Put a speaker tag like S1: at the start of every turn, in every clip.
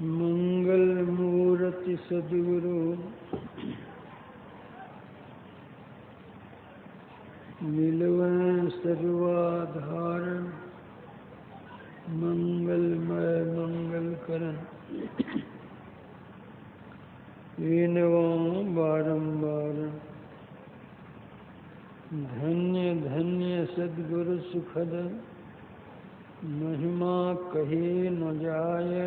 S1: मंगल मूर्ति सद्गुरु मिलवें सर्वाधार मंगलमय मंगल करन विनवा बारंबार। धन्य धन्य सद्गुरु सुखद महिमा कही न जाय।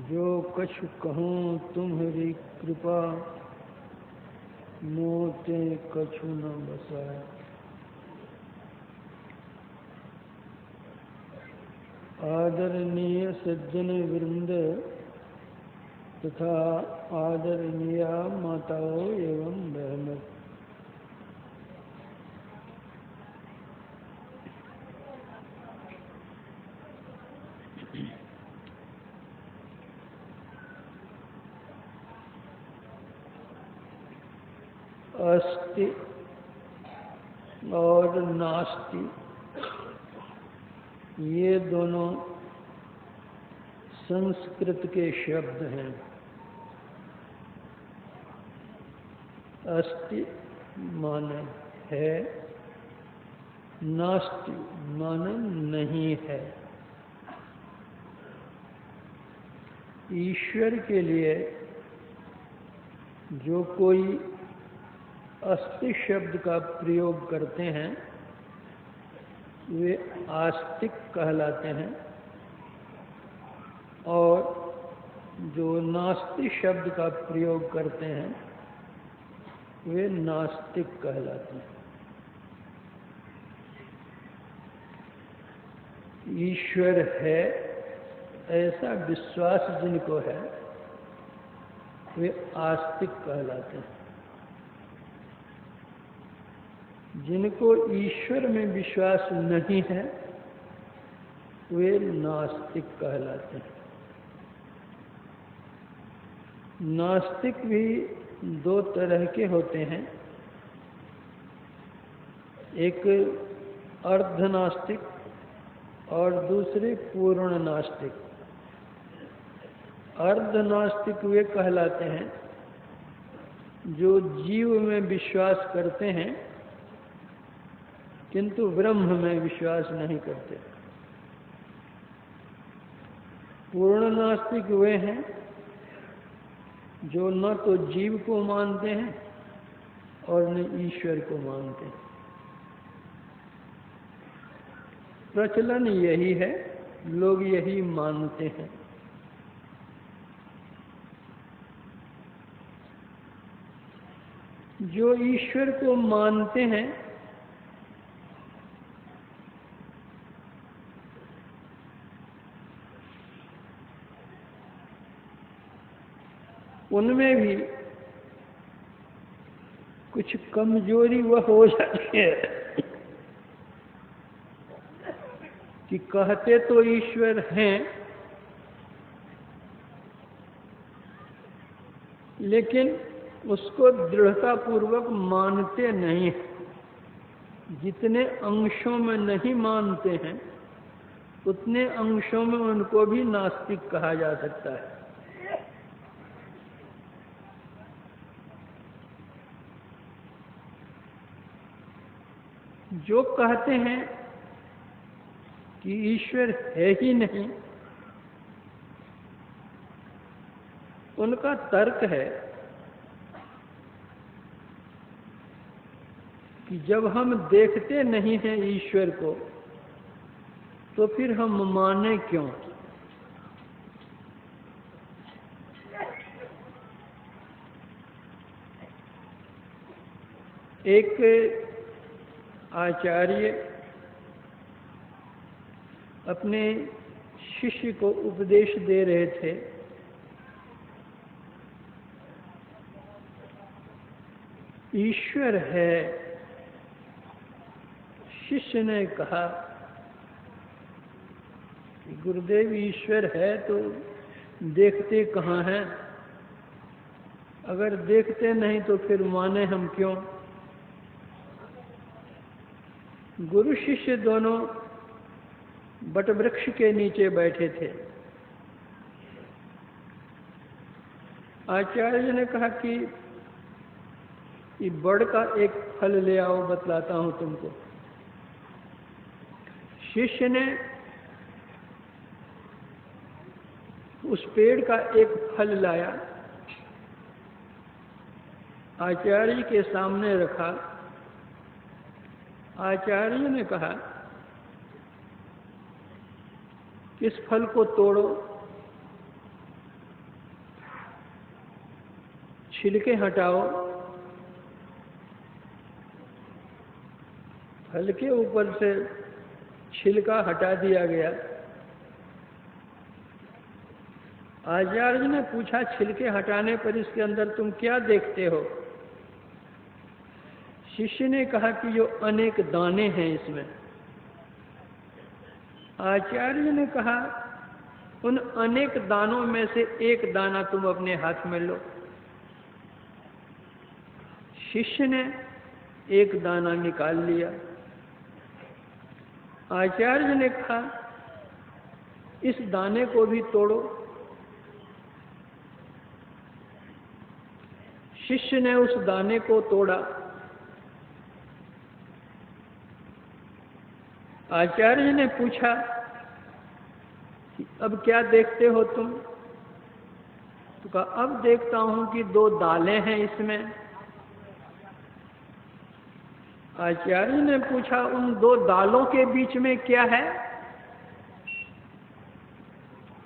S1: जो कछु कहूँ तुम्हारी कृपा मोते कछु न बसाए। आदरणीय सज्जन वृंद तथा आदरणीय माताओं एवं बहनों, अस्ति और नास्ति ये दोनों संस्कृत के शब्द हैं। अस्ति माने है, नास्ति माने नहीं है। ईश्वर के लिए जो कोई अस्ति शब्द का प्रयोग करते हैं वे आस्तिक कहलाते हैं, और जो नास्ति शब्द का प्रयोग करते हैं वे नास्तिक कहलाते हैं। ईश्वर है ऐसा विश्वास जिनको है वे आस्तिक कहलाते हैं। जिनको ईश्वर में विश्वास नहीं है वे नास्तिक कहलाते हैं। नास्तिक भी दो तरह के होते हैं, एक अर्धनास्तिक और दूसरे पूर्ण नास्तिक। अर्धनास्तिक वे कहलाते हैं जो जीव में विश्वास करते हैं किंतु ब्रह्म में विश्वास नहीं करते। पूर्ण नास्तिक वे हैं जो न तो जीव को मानते हैं और न ईश्वर को मानते हैं। प्रचलन यही है, लोग यही मानते हैं। जो ईश्वर को मानते हैं उनमें भी कुछ कमजोरी वह हो जाती है कि कहते तो ईश्वर हैं लेकिन उसको दृढ़तापूर्वक मानते नहीं। जितने अंशों में नहीं मानते हैं उतने अंशों में उनको भी नास्तिक कहा जा सकता है। जो कहते हैं कि ईश्वर है ही नहीं, उनका तर्क है कि जब हम देखते नहीं हैं ईश्वर को तो फिर हम माने क्यों। एक आचार्य अपने शिष्य को उपदेश दे रहे थे। ईश्वर है। शिष्य ने कहा गुरुदेव ईश्वर है तो देखते कहाँ हैं? अगर देखते नहीं तो फिर माने हम क्यों। गुरु शिष्य दोनों बटवृक्ष के नीचे बैठे थे। आचार्य जी ने कहा कि बड़ का एक फल ले आओ, बतलाता हूं तुमको। शिष्य ने उस पेड़ का एक फल लाया, आचार्य जी के सामने रखा। आचार्य जी ने कहा कि इस फल को तोड़ो, छिलके हटाओ। फल के ऊपर से छिलका हटा दिया गया। आचार्य जी ने पूछा, छिलके हटाने पर इसके अंदर तुम क्या देखते हो? शिष्य ने कहा कि जो अनेक दाने हैं इसमें। आचार्य जी ने कहा, उन अनेक दानों में से एक दाना तुम अपने हाथ में लो। शिष्य ने एक दाना निकाल लिया। आचार्य जी ने कहा, इस दाने को भी तोड़ो। शिष्य ने उस दाने को तोड़ा। आचार्य जी ने पूछा कि अब क्या देखते हो तुम? तो कहा, अब देखता हूं कि दो दालें हैं इसमें। आचार्य जी ने पूछा, उन दो दालों के बीच में क्या है?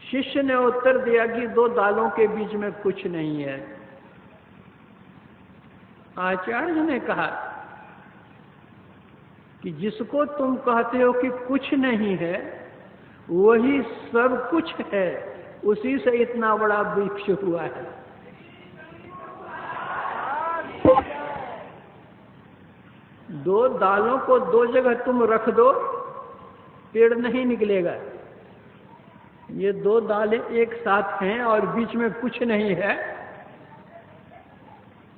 S1: शिष्य ने उत्तर दिया कि दो दालों के बीच में कुछ नहीं है। आचार्य जी ने कहा कि जिसको तुम कहते हो कि कुछ नहीं है, वही सब कुछ है, उसी से इतना बड़ा वृक्ष हुआ है। दो दालों को दो जगह तुम रख दो, पेड़ नहीं निकलेगा। ये दो दालें एक साथ हैं और बीच में कुछ नहीं है,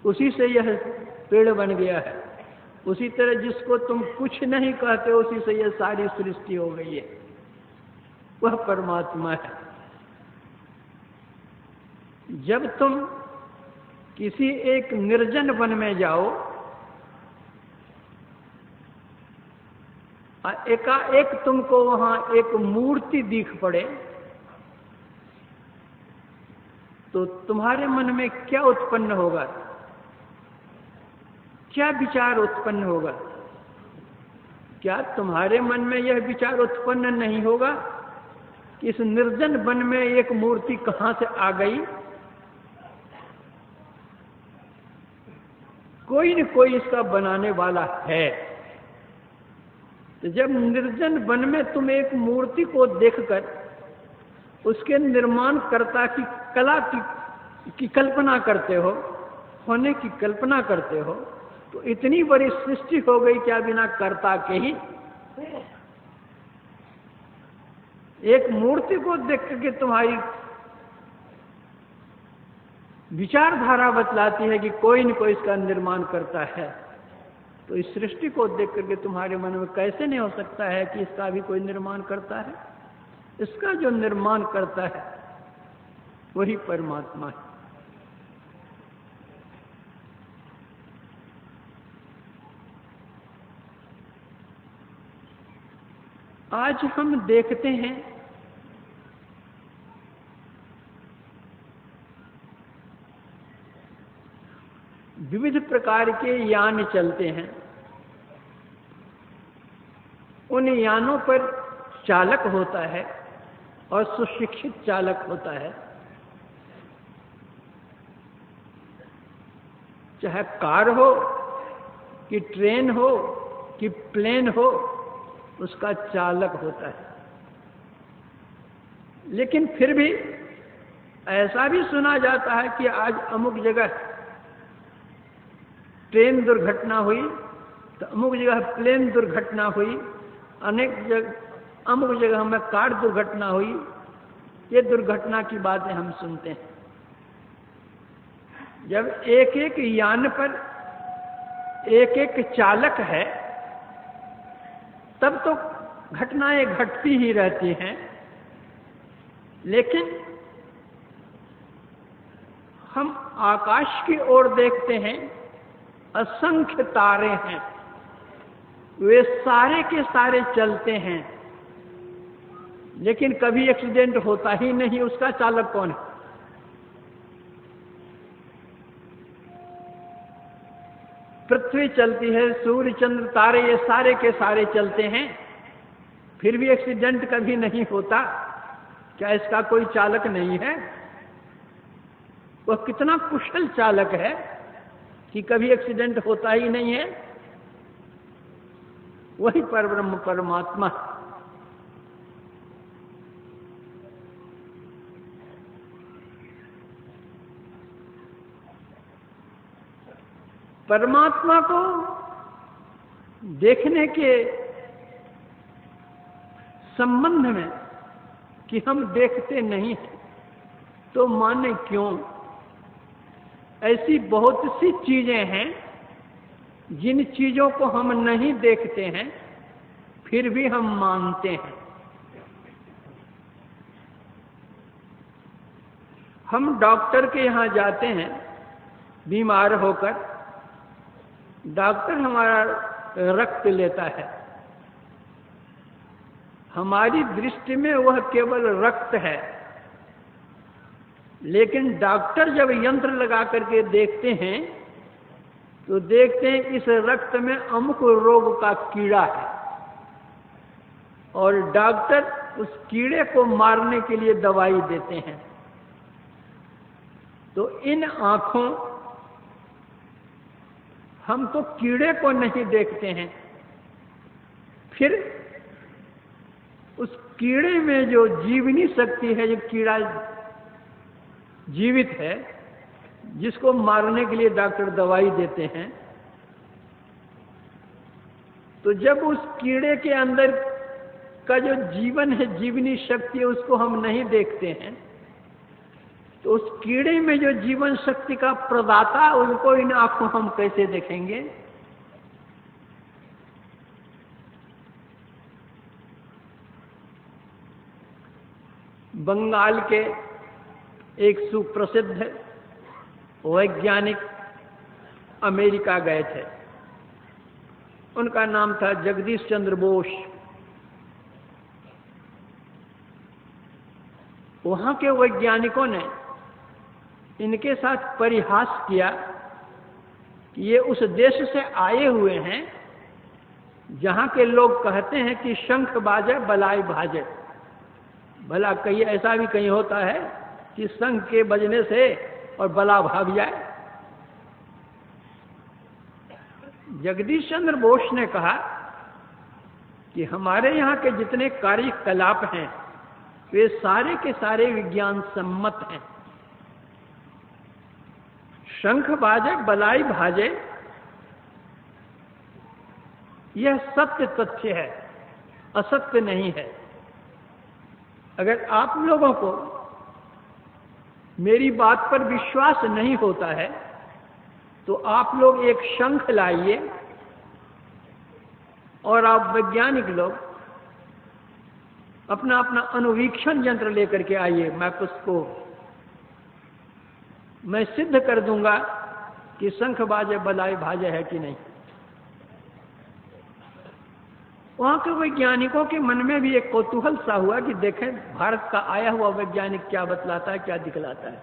S1: उसी से यह पेड़ बन गया है। उसी तरह जिसको तुम कुछ नहीं कहते, उसी से यह सारी सृष्टि हो गई है। वह परमात्मा है। जब तुम किसी एक निर्जन वन में जाओ, एकाएक तुमको वहां एक मूर्ति दिख पड़े, तो तुम्हारे मन में क्या उत्पन्न होगा? क्या विचार उत्पन्न होगा? क्या तुम्हारे मन में यह विचार उत्पन्न नहीं होगा कि इस निर्जन वन में एक मूर्ति कहां से आ गई? कोई न कोई इसका बनाने वाला है। तो जब निर्जन वन में तुम एक मूर्ति को देखकर उसके निर्माणकर्ता की कला की कल्पना करते हो, होने की कल्पना करते हो, तो इतनी बड़ी सृष्टि हो गई क्या बिना कर्ता के ही? एक मूर्ति को देख करके तुम्हारी विचारधारा बतलाती है कि कोई न कोई इसका निर्माण करता है। तो इस सृष्टि को देख करके तुम्हारे मन में कैसे नहीं हो सकता है कि इसका भी कोई निर्माण करता है? इसका जो निर्माण करता है वही परमात्मा है। आज हम देखते हैं विविध प्रकार के यान चलते हैं। उन यानों पर चालक होता है और सुशिक्षित चालक होता है। चाहे कार हो कि ट्रेन हो कि प्लेन हो, उसका चालक होता है। लेकिन फिर भी ऐसा भी सुना जाता है कि आज अमुक जगह ट्रेन दुर्घटना हुई, तो अमुक जगह प्लेन दुर्घटना हुई, अमुक जगह में कार दुर्घटना हुई। ये दुर्घटना की बातें हम सुनते हैं। जब एक एक यान पर एक एक चालक है, तब तो घटनाएं घटती ही रहती हैं। लेकिन हम आकाश की ओर देखते हैं, असंख्य तारे हैं, वे सारे के सारे चलते हैं, लेकिन कभी एक्सीडेंट होता ही नहीं। उसका चालक कौन है? पृथ्वी चलती है, सूर्य चंद्र तारे ये सारे के सारे चलते हैं, फिर भी एक्सीडेंट कभी नहीं होता। क्या इसका कोई चालक नहीं है? वह कितना कुशल चालक है कि कभी एक्सीडेंट होता ही नहीं है। वही परब्रह्म परमात्मा। परमात्मा को देखने के संबंध में कि हम देखते नहीं, तो माने क्यों? ऐसी बहुत सी चीजें हैं जिन चीजों को हम नहीं देखते हैं, फिर भी हम मानते हैं। हम डॉक्टर के यहां जाते हैं बीमार होकर, डॉक्टर हमारा रक्त लेता है। हमारी दृष्टि में वह केवल रक्त है, लेकिन डॉक्टर जब यंत्र लगा करके देखते हैं तो देखते हैं इस रक्त में अमुक रोग का कीड़ा है, और डॉक्टर उस कीड़े को मारने के लिए दवाई देते हैं। तो इन आंखों हम तो कीड़े को नहीं देखते हैं, फिर उस कीड़े में जो जीवनी शक्ति है, जो कीड़ा जीवित है, जिसको मारने के लिए डॉक्टर दवाई देते हैं, तो जब उस कीड़े के अंदर का जो जीवन है, जीवनी शक्ति है, उसको हम नहीं देखते हैं, तो उस कीड़े में जो जीवन शक्ति का प्रदाता, उनको इन आंखों हम कैसे देखेंगे? बंगाल के एक सुप्रसिद्ध वैज्ञानिक अमेरिका गए थे। उनका नाम था जगदीश चंद्र बोस। वहां के वैज्ञानिकों ने इनके साथ परिहास किया कि ये उस देश से आए हुए हैं जहां के लोग कहते हैं कि शंख बाजे बलाई भाजे। भला कहीं ऐसा भी कहीं होता है कि शंख के बजने से और बला भाग जाए? जगदीश चंद्र बोस ने कहा कि हमारे यहाँ के जितने कार्यकलाप हैं वे सारे के सारे विज्ञान सम्मत हैं। शंख बाजे बलाई भाजे, यह सत्य तथ्य है, असत्य नहीं है। अगर आप लोगों को मेरी बात पर विश्वास नहीं होता है तो आप लोग एक शंख लाइए और आप वैज्ञानिक लोग अपना अपना अनुवीक्षण यंत्र लेकर के आइए, माइक्रोस्कोप। मैं सिद्ध कर दूंगा कि शंख बाजे बलाई भाजे है कि नहीं। वहां के वैज्ञानिकों के मन में भी एक कौतूहल सा हुआ कि देखें भारत का आया हुआ वैज्ञानिक क्या बतलाता है, क्या दिखलाता है।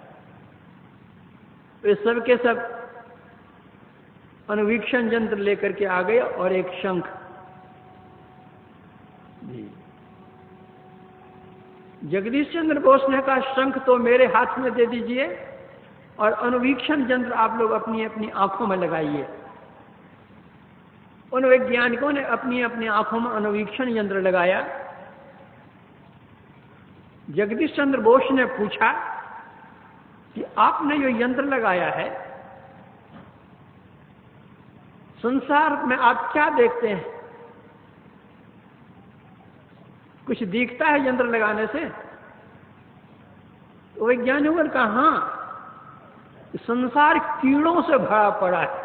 S1: वे सब के सब अनुवीक्षण यंत्र लेकर के आ गए और एक शंख। जी, जगदीश चंद्र बोस ने कहा शंख तो मेरे हाथ में दे दीजिए और अनुवीक्षण यंत्र आप लोग अपनी अपनी आंखों में लगाइए। उन वैज्ञानिकों ने अपनी अपनी आंखों में अनुवीक्षण यंत्र लगाया। जगदीश चंद्र बोस ने पूछा कि आपने जो यंत्र लगाया है, संसार में आप क्या देखते हैं? कुछ दिखता है यंत्र लगाने से? वैज्ञानिकों ने कहा हाँ, संसार कीड़ों से भरा पड़ा है।